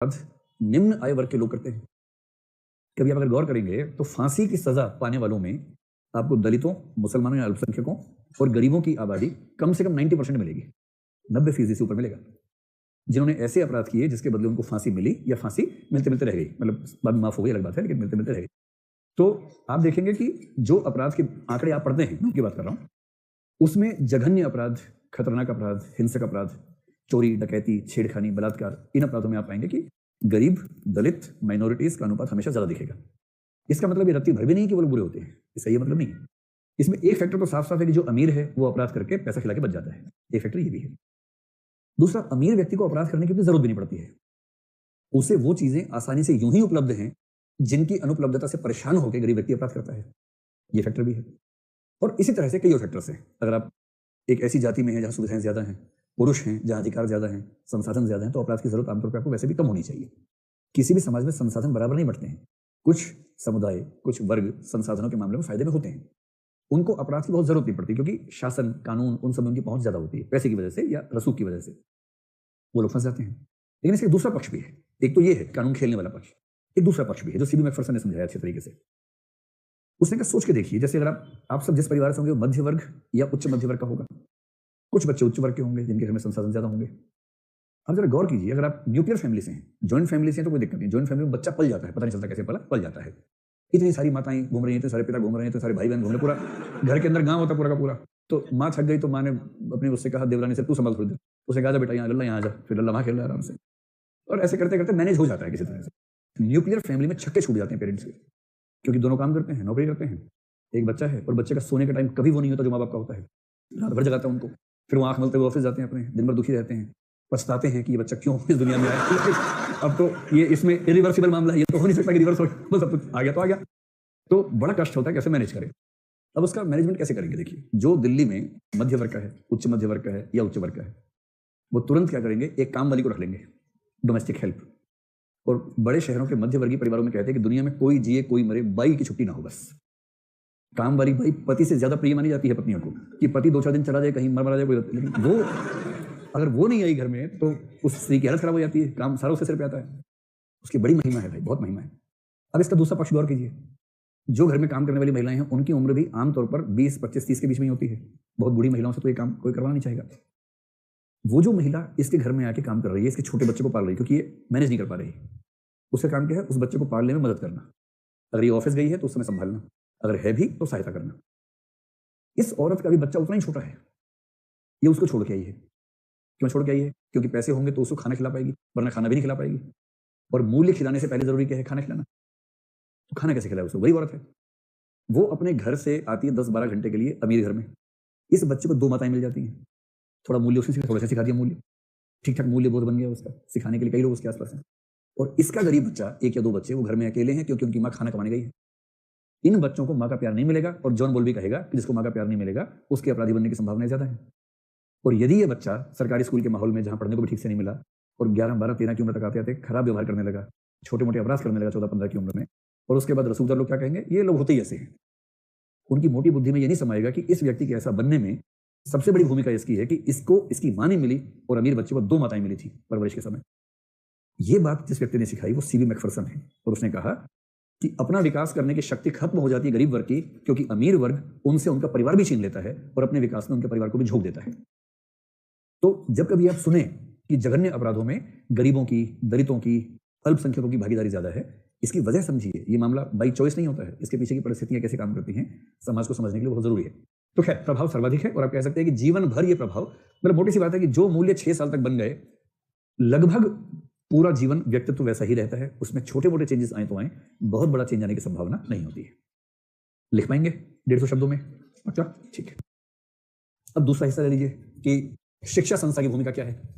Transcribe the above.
अपराध निम्न आय वर्ग के लोग करते हैं। कभी आप अगर गौर करेंगे तो फांसी की सजा पाने वालों में आपको दलितों, मुसलमानों या अल्पसंख्यकों और गरीबों की आबादी कम से कम 90% मिलेगी। 90% से ऊपर मिलेगा जिन्होंने ऐसे अपराध किए जिसके बदले उनको फांसी मिली या फांसी मिलते मिलते रह गई, मतलब बाद में माफ हो गई अलग बात है, लेकिन मिलते मिलते रह गई। तो आप देखेंगे कि जो अपराध के आंकड़े आप पढ़ते हैं, मैं उनकी बात कर रहा हूं, उसमें जघन्य अपराध, खतरनाक अपराध, हिंसक अपराध, चोरी, डकैती, छेड़खानी, बलात्कार, इन अपराधों में आप पाएंगे कि गरीब, दलित, माइनॉरिटीज का अनुपात हमेशा ज्यादा दिखेगा। इसका मतलब ये रत्ती भर भी नहीं कि वो लोग बुरे होते हैं, इसका ये मतलब नहीं है। इसमें एक फैक्टर तो साफ साफ है कि जो अमीर है वो अपराध करके पैसा खिला के बच जाता है, एक फैक्टर ये भी है। दूसरा, अमीर व्यक्ति को अपराध करने की भी जरूरत भी नहीं पड़ती है, उसे वो चीजें आसानी से यूं ही उपलब्ध हैं जिनकी अनुपलब्धता से परेशान होकर गरीब व्यक्ति अपराध करता है, ये फैक्टर भी है। और इसी तरह से कई और फैक्टर्स हैं। अगर आप एक ऐसी जाति में हैं जहां सुविधाएं ज्यादा हैं, पुरुष हैं जहां अधिकार ज्यादा हैं, संसाधन ज्यादा हैं, तो अपराध की जरूरत आमतौर पर आपको वैसे भी कम होनी चाहिए। किसी भी समाज में संसाधन बराबर नहीं बढ़ते हैं, कुछ समुदाय, कुछ वर्ग संसाधनों के मामले में फायदे में होते हैं, उनको अपराध की बहुत जरूरत नहीं पड़ती क्योंकि शासन, कानून, उन सब में उनकी पहुंच ज्यादा होती है, पैसे की वजह से या रसूख की वजह से वो लोग फंस जाते हैं। लेकिन इसका दूसरा पक्ष भी है। एक तो ये है कानून खेलने वाला पक्ष, एक दूसरा पक्ष भी है जो सीबी मैकफरसन ने समझाया अच्छे तरीके से। उसने कहा सोच के देखिए, जैसे अगर आप सब जिस परिवार से होंगे वो मध्य वर्ग या उच्च मध्य वर्ग का होगा, कुछ बच्चे उच्च वर्ग के होंगे जिनके घर में संसाधन ज्यादा होंगे। अब जरा गौर कीजिए, अगर आप न्यूक्लियर फैमिली से हैं, जॉइंट फैमिली से हैं, तो कोई दिक्कत नहीं, जॉइंट फैमिली में बच्चा पल जाता है, पता नहीं चलता कैसे पल जाता है। इतनी सारी माताएं घूम रही हैं, इतने सारे पिता घूम रहे हैं, इतने सारे भाई बहन घूम रहे, पूरा घर के अंदर गांव होता पूरा का पूरा। तो माँ थक गई तो माँ ने अपने उससे कहा, देवरानी से, तू संभाल थोड़ी देर। उसने कहा, बेटा यहाँ लल्ला, यहाँ आ जा, फिर लल्ला वहाँ खेल रहा है आराम से, और ऐसे करते करते मैनेज हो जाता है किसी तरह से। न्यूक्लियर फैमिली में छक्के छूट जाते हैं पेरेंट्स के, क्योंकि दोनों काम करते हैं, नौकरी करते हैं, एक बच्चा है, और बच्चे का सोने का टाइम कभी वो नहीं होता जो माँ बाप का होता है, रात भर जगाता है उनको, फिर वो आंख मलते हुए ऑफिस जाते हैं अपने, दिन भर दुखी रहते हैं, पछताते हैं कि ये बच्चा क्यों इस दुनिया में आया। अब तो ये इसमें इरिवर्सिबल मामला है, ये तो हो नहीं सकता कि रिवर्स हो, बस अब तो आ गया तो आ गया। तो बड़ा कष्ट होता है कैसे मैनेज करें। अब उसका मैनेजमेंट कैसे करेंगे? देखिए, जो दिल्ली में मध्य वर्ग का है, उच्च मध्य वर्ग का है या उच्च वर्ग का है, वो तुरंत क्या करेंगे, एक काम वाली को रख लेंगे, डोमेस्टिक हेल्प। और बड़े शहरों के मध्य वर्गीय परिवारों में कहते हैं कि दुनिया में कोई जिए कोई मरे, बाई की छुट्टी ना हो, बस। काम वाली बाई पति से ज्यादा प्रिय मानी जाती है पत्नियों को, कि पति 2-4 दिन चला जाए, कहीं मर जाए कोई, लेकिन वो अगर वो नहीं आई घर में तो उस स्त्री की हालत खराब हो जाती है, काम सारा उसके सिर पे आता है। उसकी बड़ी महिमा है भाई, बहुत महिमा है। अब इसका दूसरा पक्ष गौर कीजिए, जो घर में काम करने वाली महिलाएं हैं उनकी उम्र भी आमतौर पर 20, 25, 30 के बीच में ही होती है। बहुत बूढ़ी महिलाओं से तो ये काम कोई करवाना नहीं चाहेगा। वो जो महिला इसके घर में आके काम कर रही है, इसके छोटे बच्चे को पाल रही है, क्योंकि ये मैनेज नहीं कर पा रही, उसका काम क्या है, उस बच्चे को पालने में मदद करना। अगर ये ऑफिस गई है तो उस समय संभालना, अगर है भी तो सहायता करना। इस औरत का भी बच्चा उतना ही छोटा है, ये उसको छोड़ के आई है। क्यों छोड़ के आई है? क्योंकि पैसे होंगे तो उसको खाना खिला पाएगी, वरना खाना भी नहीं खिला पाएगी। और मूल्य खिलाने से पहले जरूरी क्या है? खाना खिलाना। तो खाना कैसे खिलाए उसको? वही औरत है। वो अपने घर से आती है 10-12 घंटे के लिए अमीर घर में, इस बच्चे को 2 माताएं मिल जाती हैं, थोड़ा मूल्य उसने थोड़ा सा सिखा दिया, मूल्य ठीक ठाक मूल्य बोध बन गया उसका, सिखाने के लिए कई लोग उसके आसपास हैं। और इसका गरीब बच्चा, 1 या 2 बच्चे, वो घर में अकेले हैं क्योंकि उनकी माँ खाना कमाने गई है। इन बच्चों को माँ का प्यार नहीं मिलेगा, और जॉन बॉल भी कहेगा कि जिसको माँ का प्यार नहीं मिलेगा उसके अपराधी बनने की संभावना ज्यादा है। और यदि ये बच्चा सरकारी स्कूल के माहौल में, जहां पढ़ने को भी ठीक से नहीं मिला, और 11, 12, 13 की उम्र तक आते आते खराब व्यवहार करने लगा, छोटे मोटे अपराध करने लगा 14-15 की उम्र में, और उसके बाद रसूखदार लोग क्या कहेंगे, ये लोग होते ही ऐसे हैं। उनकी मोटी बुद्धि में ये नहीं समाएगा कि इस व्यक्ति के ऐसा बनने में सबसे बड़ी भूमिका इसकी है कि इसको इसकी मां नहीं मिली और अमीर बच्चे को 2 माताएं मिली थी परवरिश के समय। ये बात जिस व्यक्ति ने सिखाई वो सीबी मैकफरसन है, और उसने कहा कि अपना विकास करने की शक्ति खत्म हो जाती है गरीब वर्ग की, क्योंकि अमीर वर्ग उनसे उनका परिवार भी छीन लेता है और अपने विकास में उनके परिवार को भी झोंक देता है। तो जब कभी आप सुने कि जघन्य अपराधों में गरीबों की, दलितों की, अल्पसंख्यकों की भागीदारी ज्यादा है, इसकी वजह समझिए। ये मामला बाई चॉइस नहीं होता है, इसके पीछे की परिस्थितियां कैसे काम करती हैं, समाज को समझने के लिए बहुत जरूरी है। तो खैर, प्रभाव सर्वाधिक है, और आप कह सकते हैं कि जीवन भर ये प्रभाव, मतलब मोटी सी बात है कि जो मूल्य 6 साल तक बन गए, लगभग पूरा जीवन व्यक्तित्व वैसा ही रहता है। उसमें छोटे मोटे चेंजेस आए तो आए, बहुत बड़ा चेंज आने की संभावना नहीं होती है। लिख पाएंगे 150 शब्दों में? अच्छा, ठीक है। अब दूसरा हिस्सा ले लीजिए कि शिक्षा संस्था की भूमिका क्या है।